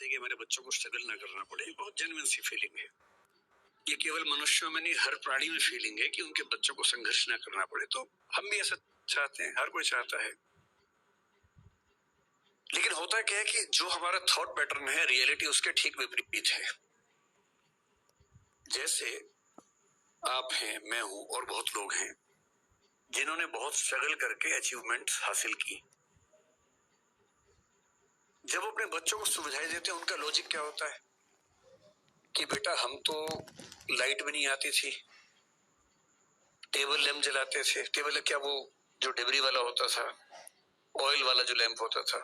है कि मेरे बच्चों को स्ट्रगल ना करना पड़े, बहुत जेन्युइन सी फीलिंग है। ये केवल मनुष्यों में नहीं, हर प्राणी में फीलिंग है कि उनके बच्चों को संघर्ष ना करना पड़े। तो हम भी ऐसा चाहते हैं, हर कोई चाहता है। लेकिन होता क्या है कि जो हमारा थॉट पैटर्न है, रियलिटी उसके ठीक विपरीत है। जैसे आप हैं, मैं हूं और बहुत लोग हैं जिन्होंने बहुत स्ट्रगल करके अचीवमेंट हासिल की। जब अपने बच्चों को सुविधाएं देते हैं, उनका लॉजिक क्या होता है कि बेटा हम तो लाइट भी नहीं आती थी, टेबल लैंप जलाते थे। टेबल क्या, वो जो डिबरी वाला होता था, ऑयल वाला जो लैंप होता था,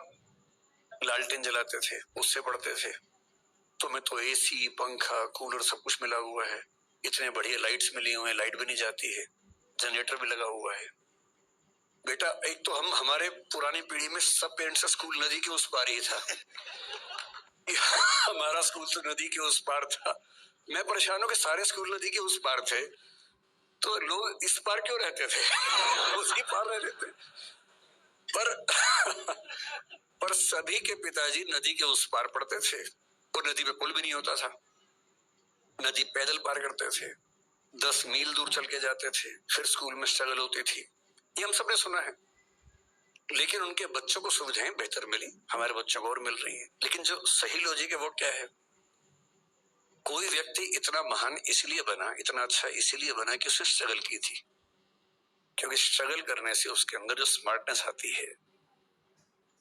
लालटेन जलाते थे, उससे पढ़ते थे। तुम्हें तो एसी, पंखा, कूलर सब कुछ मिला हुआ है, इतने बढ़िया लाइट्स मिली हुए हैं, लाइट भी नहीं जाती है, जनरेटर भी लगा हुआ है। बेटा एक तो हमारे पुरानी पीढ़ी में सब पेरेंट्स का स्कूल नदी के उस पार ही था। हमारा स्कूल तो नदी के उस पार था। मैं परेशान हूं कि सारे स्कूल नदी के उस पार थे, तो लोग इस पार क्यों रहते थे? उसी पार रह लेते। पर सभी के पिताजी नदी के उस पार पढ़ते थे और नदी पे पुल भी नहीं होता था। नदी पैदल पार करते थे, 10 मील दूर चल के जाते थे, फिर स्कूल में स्ट्रगल होती थी। ये हम सबने सुना है। लेकिन उनके बच्चों को सुविधाएं बेहतर मिली, हमारे बच्चों को और मिल रही हैं। लेकिन जो सही लॉजिक है वो क्या है? कोई व्यक्ति इतना महान इसलिए बना, इतना अच्छा इसलिए बना कि उसने स्ट्रगल की थी, क्योंकि स्ट्रगल करने से उसके अंदर जो स्मार्टनेस आती है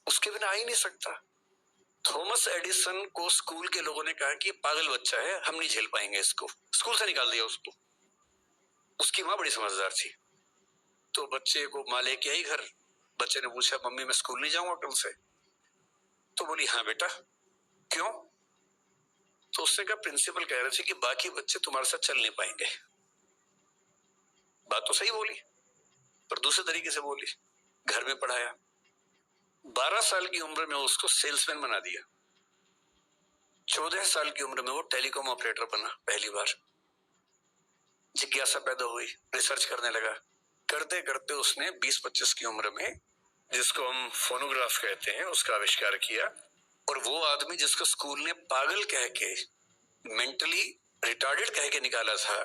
उसके बिना आ ही नहीं सकता। थॉमस एडिसन को स्कूल के लोगों ने कहा कि पागल बच्चा है, हम नहीं झेल पाएंगे इसको, स्कूल से निकाल दिया उसको। उसकी माँ बड़ी समझदार थी, तो बच्चे को माँ लेके आई घर। बच्चे ने पूछा, मम्मी मैं स्कूल नहीं जाऊंगा कल से? तो बोली, हाँ बेटा। क्यों? तो उसने कहा, प्रिंसिपल कह रहे थे कि बाकी बच्चे तुम्हारे साथ चल नहीं पाएंगे। बात तो सही बोली, पर दूसरे तरीके से बोली। घर में पढ़ाया, 12 साल की उम्र में उसको सेल्समैन बना दिया। 14 साल की उम्र में वो टेलीकॉम ऑपरेटर बना पहली बार। जिज्ञासा पैदा हुई, रिसर्च करने लगा। करते करते उसने 20-25 की उम्र में, जिसको हम फोनोग्राफ कहते हैं, उसका आविष्कार किया। और वो आदमी जिसको स्कूल ने पागल कह के, मेंटली रिटार्डेड कह के निकाला था,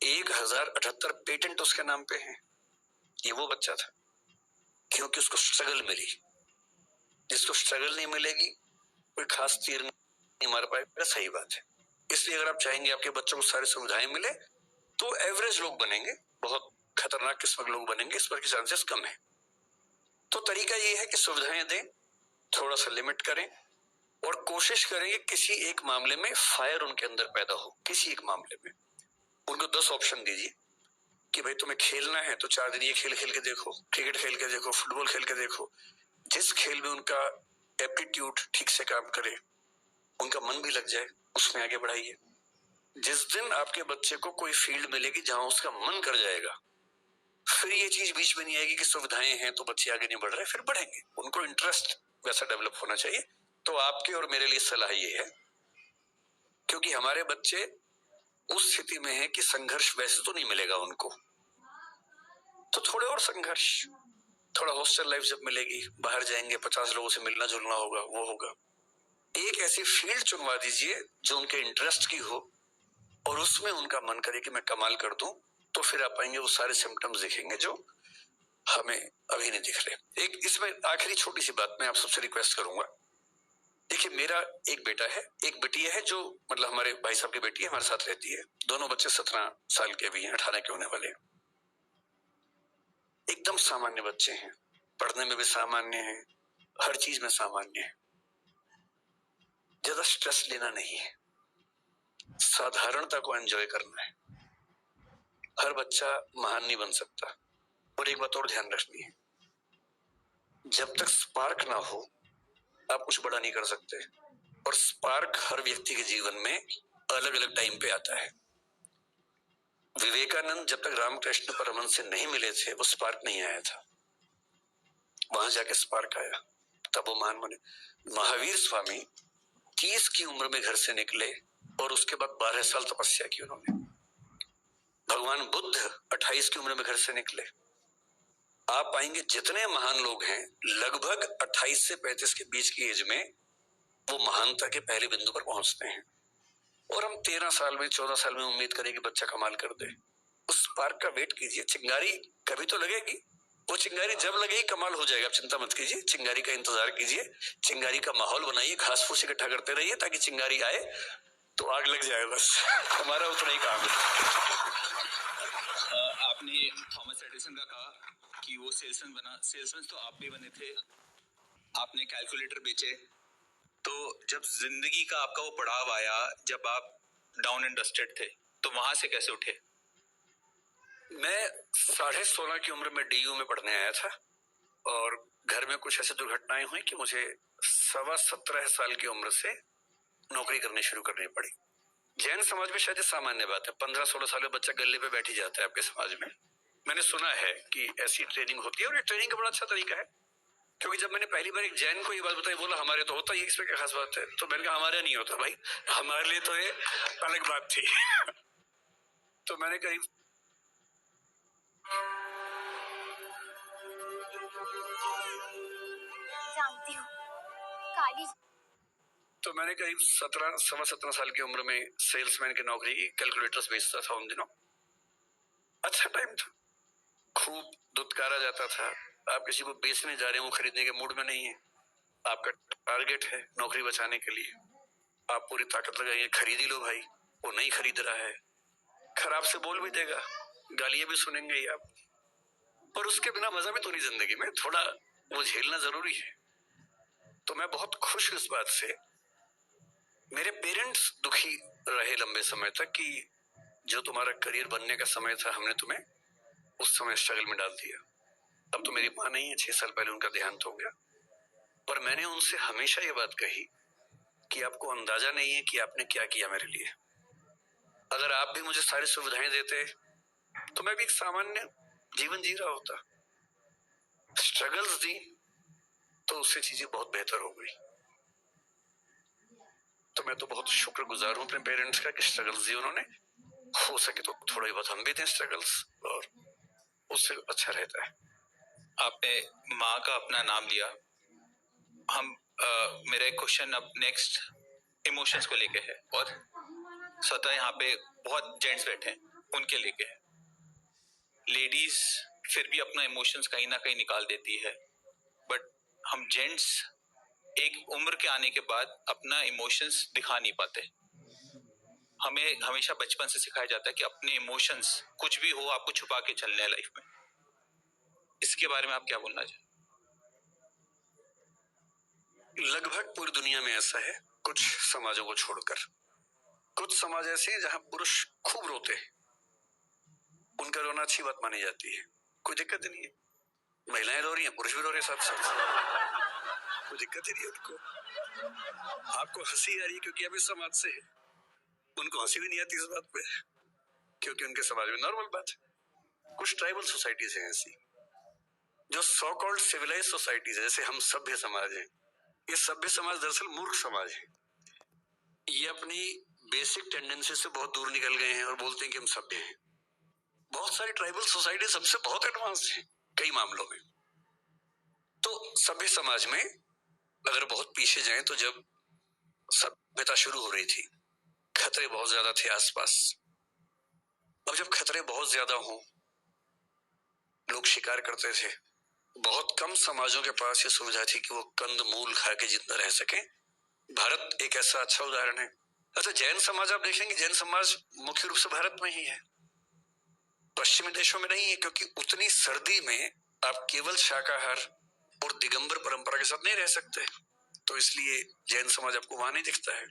1078 पेटेंट उसके नाम पे हैं। ये वो बच्चा था, क्योंकि उसको स्ट्रगल मिली। जिसको स्ट्रगल नहीं मिलेगी, कोई खास तीर नहीं मार पाएगा। सही बात है। इसलिए अगर आप चाहेंगे आपके बच्चों को सारी सुविधाएं मिले, तो एवरेज लोग बनेंगे, बहुत खतरनाक किस्म के लोग बनेंगे, इस पर के चांसेस कम है। तो तरीका ये है कि सुविधाएं दें, थोड़ा सा लिमिट करें, और कोशिश करें कि किसी एक मामले में फायर उनके अंदर पैदा हो। किसी एक मामले में उनको 10 ऑप्शन दीजिए कि भाई तुम्हें खेलना है तो 4 दिन ये खेल खेल के देखो, क्रिकेट खेल के देखो, फुटबॉल खेल के देखो। जिस खेल में उनका एप्टीट्यूड ठीक से काम करे, उनका मन भी लग जाए, उसमें आगे बढ़ाइए। जिस दिन आपके बच्चे को कोई फील्ड मिलेगी जहां उसका मन कर जाएगा, फिर ये चीज बीच में नहीं आएगी कि सुविधाएं हैं तो बच्चे आगे नहीं बढ़ रहे, फिर बढ़ेंगे। उनको इंटरेस्ट वैसा डेवलप होना चाहिए। तो आपके और मेरे लिए सलाह ये है, क्योंकि हमारे बच्चे उस स्थिति में है कि संघर्ष वैसे तो नहीं मिलेगा उनको, तो थोड़े और संघर्ष, थोड़ा हॉस्टल लाइफ जब मिलेगी, बाहर जाएंगे, 50 लोगों से मिलना जुलना होगा, वो होगा। एक ऐसी फील्ड चुनवा दीजिए जो उनके इंटरेस्ट की हो और उसमें उनका मन करे कि मैं कमाल कर दूं, तो फिर आप पाएंगे वो सारे सिम्टम्स दिखेंगे जो हमें अभी नहीं दिख रहे। एक इसमें आखिरी छोटी सी बात मैं आप सबसे रिक्वेस्ट करूंगा। देखिए, मेरा एक बेटा है, एक बिटिया है, जो मतलब हमारे भाई साहब की बेटी है, हमारे साथ रहती है। दोनों बच्चे 17 साल के भी हैं, 18 के होने वाले हैं। एकदम सामान्य बच्चे हैं, पढ़ने में भी सामान्य है, हर चीज में सामान्य है। ज्यादा स्ट्रेस लेना नहीं है, साधारणता को एंजॉय करना है। हर बच्चा महान नहीं बन सकता। और एक बात और ध्यान रखनी है, जब तक स्पार्क ना हो आप कुछ बड़ा नहीं कर सकते। और स्पार्क हर व्यक्ति के जीवन में अलग अलग टाइम पे आता है। विवेकानंद जब तक रामकृष्ण परमहंस से नहीं मिले थे, वो स्पार्क नहीं आया था। वहां जाके स्पार्क आया, तब वो महान बने। महावीर स्वामी 30 की उम्र में घर से निकले और उसके बाद 12 साल तपस्या की उन्होंने। भगवान बुद्ध 28 की उम्र में घर से निकले। आप पाएंगे जितने महान लोग हैं, लगभग 28 से 35 के बीच की एज में वो महानता के पहले बिंदु पर पहुंचते हैं। और हम 13 साल में 14 साल में उम्मीद करें कि बच्चा कमाल कर दे। उस स्पार्क का वेट कीजिए, चिंगारी कभी तो लगेगी। वो चिंगारी जब लगेगी कमाल हो जाएगा, आप चिंता मत कीजिए। चिंगारी का इंतजार कीजिए, चिंगारी का माहौल बनाइए, घास फूस इकट्ठा करते रहिए ताकि चिंगारी आए तो आग लग जाए, बस हमारा उतना ही काम है। आपने थॉमस एडिसन का कहा कि वो सेल्समैन बना, सेल्समैन तो आप भी बने थे, आपने कैलकुलेटर बेचे। तो जब जिंदगी का आपका वो पड़ाव आया, जब आप डाउन एंड डस्टेड थे, तो वहां से कैसे उठे? मैं 16.5 की उम्र में DU में पढ़ने आया था और घर में कुछ ऐसी दुर्घटनाएं हुई कि मुझे 17.25 साल की उम्र से नौकरी करनी शुरू करनी पड़ी। जैन समाज में शायद सामान्य बात है, 15-16 साल में बच्चा गले पे बैठ ही जाता है आपके समाज में। मैंने सुना है कि ऐसी ट्रेनिंग होती है और ये ट्रेनिंग का बड़ा अच्छा तरीका है, क्योंकि जब मैंने पहली बार एक जैन को ये बात बताई, बोला हमारे तो होता ही, इसमें क्या खास बात है? तो मैंने कहा हमारे नहीं होता भाई, हमारे लिए तो ये अलग बात थी। तो मैंने करीब जानती हूँ काली। तो मैंने करीब 17 साल की उम्र में सेल्समैन की नौकरी की, कैलकुलेटर्स बेचता था उन दिनों। अच्छा टाइम था, खूब दुत्कारा जाता था। आप किसी को बेचने जा रहे हैं, वो खरीदने के मूड में नहीं है, आपका टारगेट है नौकरी बचाने के लिए, आप पूरी ताकत लगाइए, खरीद ही लो भाई। वो नहीं खरीद रहा है, खराब से बोल भी देगा, गालियां भी सुनेंगे ही आप, पर उसके बिना मजा भी तो नहीं जिंदगी में, थोड़ा वो झेलना जरूरी है। तो मैं बहुत खुश इस बात से, मेरे पेरेंट्स दुखी रहे लंबे समय तक कि जो तुम्हारा करियर बनने का समय था, हमने तुम्हें उस समय स्ट्रगल में डाल दिया। अब तो मेरी माँ नहीं है, 6 साल पहले उनका देहांत हो गया, पर मैंने उनसे हमेशा ये बात कही कि आपको अंदाजा नहीं है कि आपने क्या किया मेरे लिए। अगर आप भी मुझे सारी सुविधाएं देते तो मैं भी एक सामान्य जीवन जी रहा होता। स्ट्रगल्स दी तो उससे चीजें बहुत बेहतर हो गई। तो मैं तो बहुत शुक्रगुजार हूं अपने पेरेंट्स का कि स्ट्रगल्स दी उन्होंने। हो सके तो थोड़ा बहुत हम भी दें स्ट्रगल्स, और उससे अच्छा रहता है। आपने माँ का अपना नाम लिया। मेरा एक क्वेश्चन अब नेक्स्ट इमोशंस को लेके है, और स्वतः यहाँ पे बहुत जेंट्स बैठे हैं, उनके लेके है। लेडीज फिर भी अपना इमोशंस कहीं ना कहीं निकाल देती है, बट हम जेंट्स एक उम्र के आने के बाद अपना इमोशंस दिखा नहीं पाते। हमें हमेशा बचपन से सिखाया जाता है कि अपने इमोशंस कुछ भी हो आपको छुपा के चलने हैं लाइफ में। इसके बारे में आप क्या बोलना चाहें? लगभग पूरी दुनिया में ऐसा है, कुछ समाजों को छोड़कर। कुछ समाज ऐसे हैं जहां पुरुष खूब रोते हैं, उनका रोना अच्छी बात मानी जाती है, कोई दिक्कत नहीं है। महिलाएं रो रही हैं, पुरुष भी रो रहे हैं साथ साथ, कोई दिक्कत ही नहीं है उनको। आपको हंसी आ रही है क्योंकि आप इस समाज से है, उनको हंसी भी नहीं आती इस बात पे, क्योंकि उनके समाज में नॉर्मल बात है। कुछ ट्राइबल सोसाइटीज हैं ऐसी, जो सो कॉल्ड सिविलाइज सोसाइटीज है, जैसे हम सभ्य समाज है। ये सभ्य समाज दरअसल मूर्ख समाज है। ये अपनी बेसिक टेंडेंसी से बहुत दूर निकल गए हैं और बोलते हैं कि हम सभ्य हैं। बहुत सारी ट्राइबल सोसाइटी सबसे बहुत एडवांस है कई मामलों में। तो सभ्य समाज में अगर बहुत पीछे जाएं तो जब सभ्यता शुरू हो रही थी, खतरे बहुत ज्यादा थे आसपास। अब जब खतरे बहुत ज्यादा हों, लोग शिकार करते थे। बहुत कम समाजों के पास ये सुविधा थी कि वो कंद मूल खा के जिंदा रह सके। भारत एक ऐसा अच्छा उदाहरण है। अच्छा, जैन समाज आप देखेंगे, जैन समाज मुख्य रूप से भारत में ही है, पश्चिमी देशों में नहीं है, क्योंकि उतनी सर्दी में आप केवल शाकाहार और दिगंबर परंपरा के साथ नहीं रह सकते, तो इसलिए जैन समाज आपको वहां नहीं दिखता है।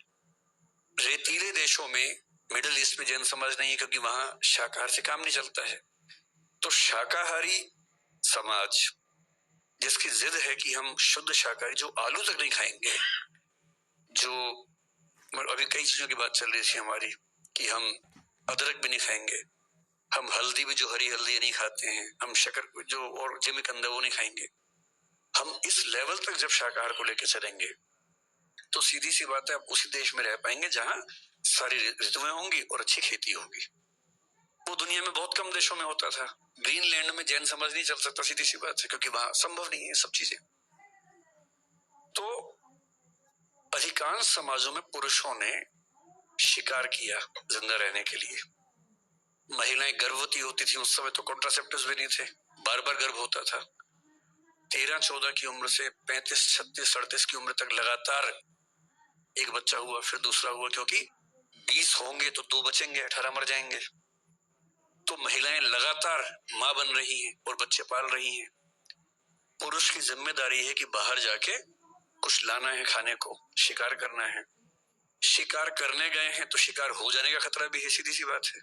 रेतीले देशों में, मिडिल ईस्ट में जैन समाज नहीं है, क्योंकि वहां शाकाहार से काम नहीं चलता है। तो शाकाहारी समाज जिसकी जिद है कि हम शुद्ध शाकाहारी, जो आलू तक नहीं खाएंगे, जो अभी कई चीजों की बात चल रही थी हमारी कि हम अदरक भी नहीं खाएंगे, हम हल्दी भी, जो हरी हल्दी नहीं खाते हैं, हम शक्कर जो और जिमीकंद वो नहीं खाएंगे। हम इस लेवल तक जब शाकाहार को लेकर चलेंगे तो सीधी सी बात है, आप उसी देश में रह पाएंगे जहां सारी ऋतुएं होंगी और अच्छी खेती होगी। वो दुनिया में बहुत कम देशों में होता था। ग्रीनलैंड में जैन समाज नहीं चल सकता, सीधी सी बात है, क्योंकि वहां संभव नहीं है सब चीजें। तो अधिकांश समाजों में पुरुषों ने शिकार किया जिंदा रहने के लिए। महिलाएं गर्भवती होती थी, उस समय तो कॉन्ट्रासेप्टिव्स भी नहीं थे, बार बार गर्भ होता था। 13-14 की उम्र से 35, 36, 38 की उम्र तक लगातार एक बच्चा हुआ, फिर दूसरा हुआ, क्योंकि 20 होंगे तो 2 बचेंगे, 18 मर जाएंगे। तो महिलाएं लगातार मां बन रही हैं और बच्चे पाल रही हैं। पुरुष की जिम्मेदारी है कि बाहर जाके कुछ लाना है खाने को, शिकार करना है। शिकार करने गए हैं तो शिकार हो जाने का खतरा भी है, सीधी सी बात है।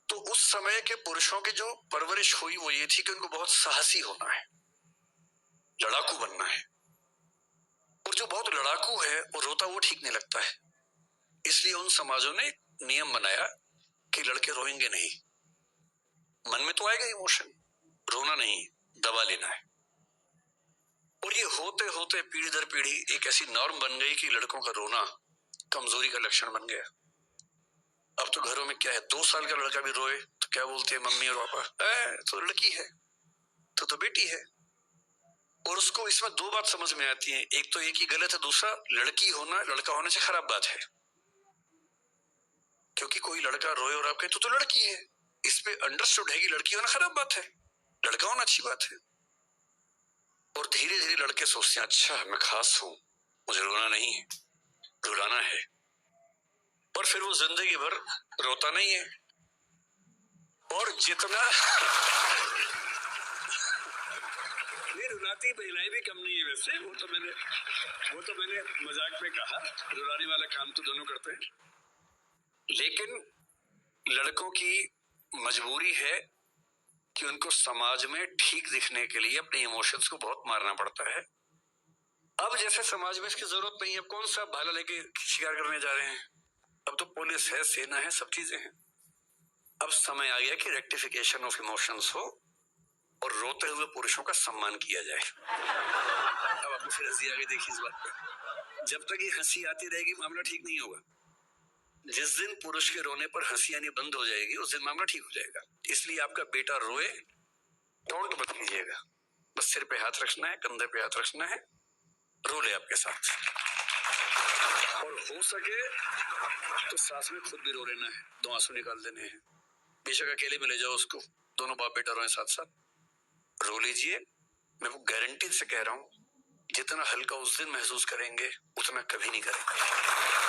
तो उस समय के पुरुषों की जो परवरिश हुई वो ये थी कि उनको बहुत साहसी होना है, लड़ाकू बनना है। और जो बहुत लड़ाकू है वो रोता वो ठीक नहीं लगता है। इसलिए उन समाजों ने एक नियम बनाया कि लड़के रोएंगे नहीं। मन में तो आएगा इमोशन, रोना नहीं, दबा लेना है। और ये होते होते पीढ़ी दर पीढ़ी एक ऐसी नॉर्म बन गई कि लड़कों का रोना कमजोरी का लक्षण बन गया। अब तो घरों में क्या है, 2 साल का लड़का भी रोए तो क्या बोलते हैं मम्मी और पापा, तो लड़की है, तो बेटी है। और उसको इसमें 2 बात समझ में आती है, एक तो एक ही गलत है, दूसरा लड़की होना लड़का होने से खराब बात है। क्योंकि कोई लड़का रोए और आप कहे तो लड़की है, इस पे अंडरस्टूड है कि लड़की होना खराब बात है, लड़का होना अच्छी बात है। और धीरे धीरे लड़के सोचते हैं अच्छा मैं खास हूं, मुझे रोना नहीं है, रुलाना है। और फिर वो जिंदगी भर रोता नहीं है। और जितना ये रुलाती महिलाएं भी कम नहीं है वैसे, वो तो मैंने मजाक में कहा, रुलाने वाला काम तो दोनों करते हैं। लेकिन लड़कों की मजबूरी है कि उनको समाज में ठीक दिखने के लिए अपने इमोशंस को बहुत मारना पड़ता है। अब जैसे समाज में इसकी जरूरत नहीं है, अब कौन सा भाला लेके शिकार करने जा रहे हैं, अब तो पुलिस है, सेना है, सब चीजें हैं। अब समय आ गया कि रेक्टिफिकेशन ऑफ इमोशंस हो और रोते हुए पुरुषों का सम्मान किया जाए। अब आपको फिर हंसी आ गई, देखिए इस बात पर, जब तक ये हंसी आती रहेगी मामला ठीक नहीं होगा। जिस दिन पुरुष के रोने पर हंसी आनी बंद हो जाएगी उस दिन मामला ठीक हो जाएगा। इसलिए आपका बेटा रोए, टोंट मत कीजिएगा, बस सिर पे हाथ रखना है, कंधे पे हाथ रखना है, रो ले आपके साथ। और हो सके तो साथ में खुद भी रो लेना है, 2 आंसू निकाल देने हैं। बेशक अकेले में ले जाओ उसको, दोनों बाप बेटा रोए साथ साथ, रो लीजिए। मैं वो गारंटी से कह रहा हूं, जितना हल्का उस दिन महसूस करेंगे उतना कभी नहीं करेंगे।